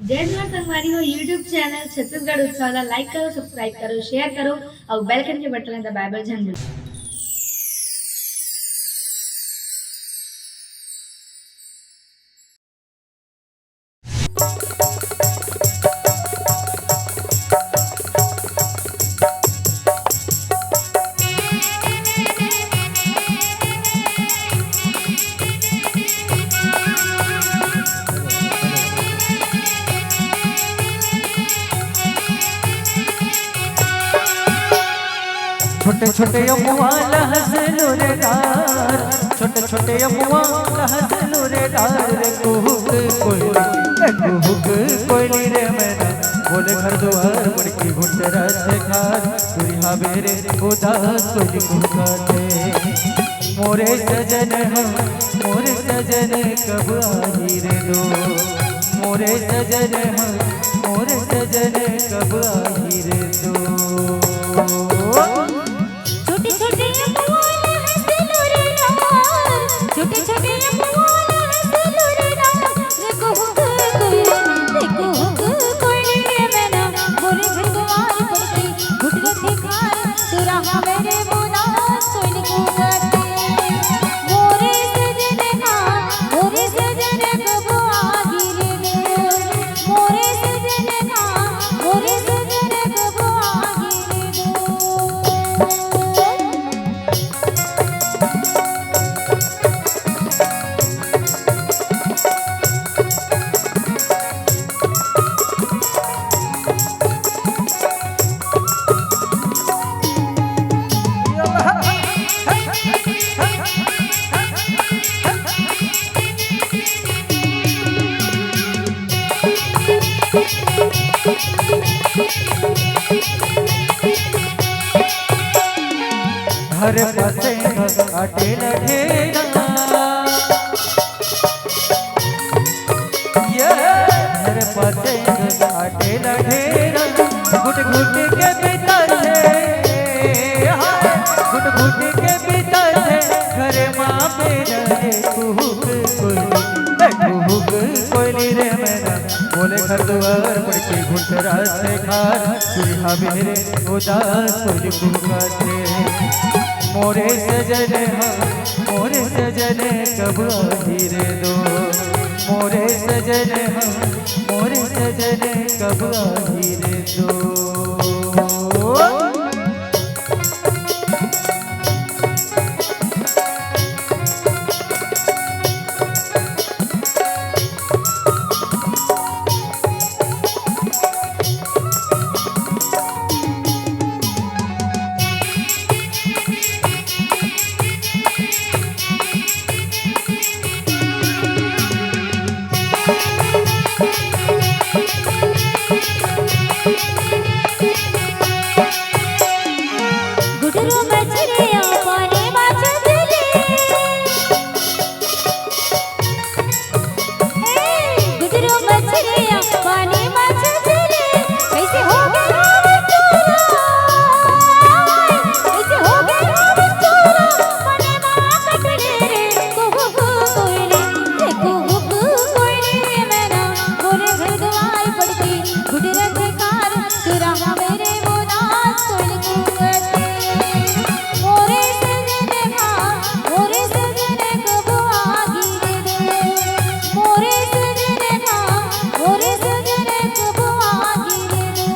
जय जोहार संगवारी हो यूट्यूब चैनल छत्तीसगढ़ उत्सव ला लाइक करो, सब्सक्राइब करो, शेयर करो और बेल आइकन के बटन ला दबाए झन भूलो। छोटे छोटे अमुआ लहसनो रे डार, छोटे छोटे अमुआ लहसनो रे डार रे कुहुक कोयली रे मैना बोले घर द्वार बड़की घुटरा से खार तुरिहा बेरे उदास कोयली कुहकाते मोरे सजन हम मोरे सजन कब आई रे दो मोरे सजन हम मोरे सजन कब आई रे दो। छोटे छोटे अमुआ लहसनो रे डार रे कुहुक कोयली रे मैना बोले घर द्वार बड़की घुटरा से खार तुरिहा बेरे उदास कोयली कुहकाते मोरे सजन कब आई रे दो मोरे सजन कब आई रे हर पासे आटे लठेरा ये हर पासे आटे लठेरा घुट घुट के भीतर है घुट घुट के भीतर है घरे माँ पे रहे कुहुक कोयली रे मैना बोले घर द्वार पड़के घुटरा से खार तुरिहा बेरे उदास कोयली कुहकाते मोरे सजन हम मोरे सजन कब आई रे दो मोरे सजन हम मोरे सजन कब आई रे दो। गुटरू मछरिया पानी माछ चले गुटरू मछरिया पानी माछ चले कैसे हो गया बिटूरा कैसे हो गया बिटूरा मने मां कटले रे कुहुक कोयली रे मैना बोले घर द्वार पड़ती गुटरा से कार तुरिहा बेरे उदास कोयली कुहकाते मोरे सजन कब आई रे दो मोरे सजन कब आई रे दो।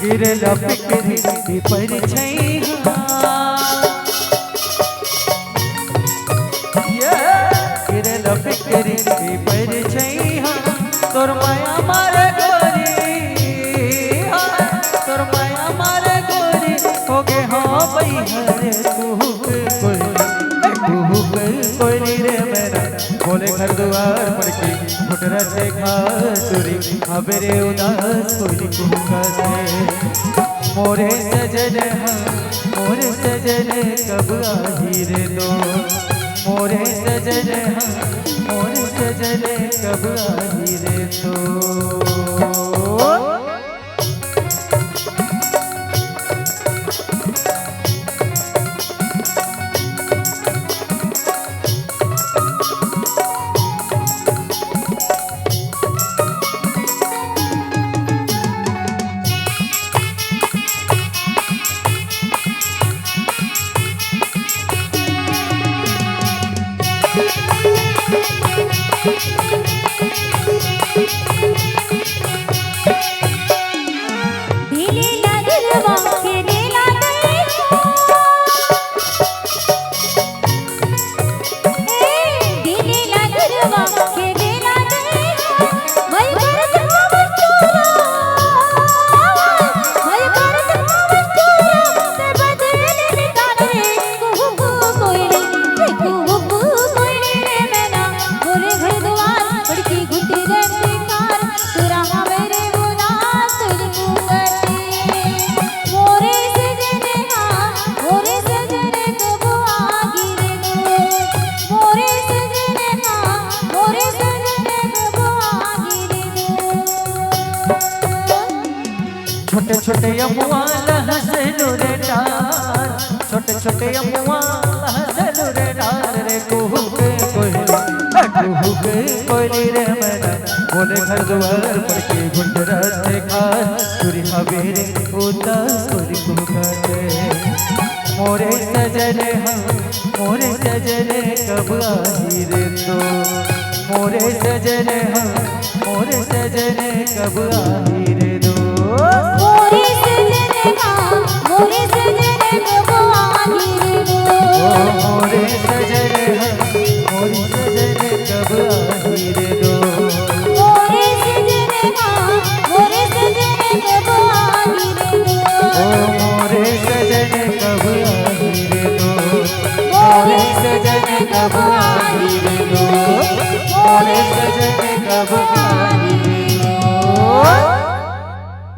गिरे लपिकरी पर छैहा ये गिरे लपिकरी पर छैहा तोर माया मारे गोरी तोर माया मारे गोरी हो गे हाँ बई हरे कुहुक कोयली रे मेरा बोले घर द्वार पर पड़ती घुटरा से खासुरी हबरे उदास कोई कुहकाते मोरे सजन मोरे सजन कब आही रे दो मोरे सजन मोरे सजन कब आही रे दो। छोटे छोटे अमुआ हंसलू रे डार छोटे छोटे अमुआ हंसलू रे डार रे कुहू के कोयली रे मैना बोले घर द्वार पर के घुंडरा से खास तुरी हवेरे उदास कोई कुहकाते मोरे सजने मोरे सजने कब आही रे तो मोरे सजने मोरे सजने कब आही रे दो मोरे सजने मोरे सजने कब आही रे दो मोरे सजने मोरे सजने कब आही रे दो मोरे सजने मोरे सजने कब आही रे दो मोरे सजने कब आही रे दो मोरे सजने कब आही रे दो मोरे सजने कब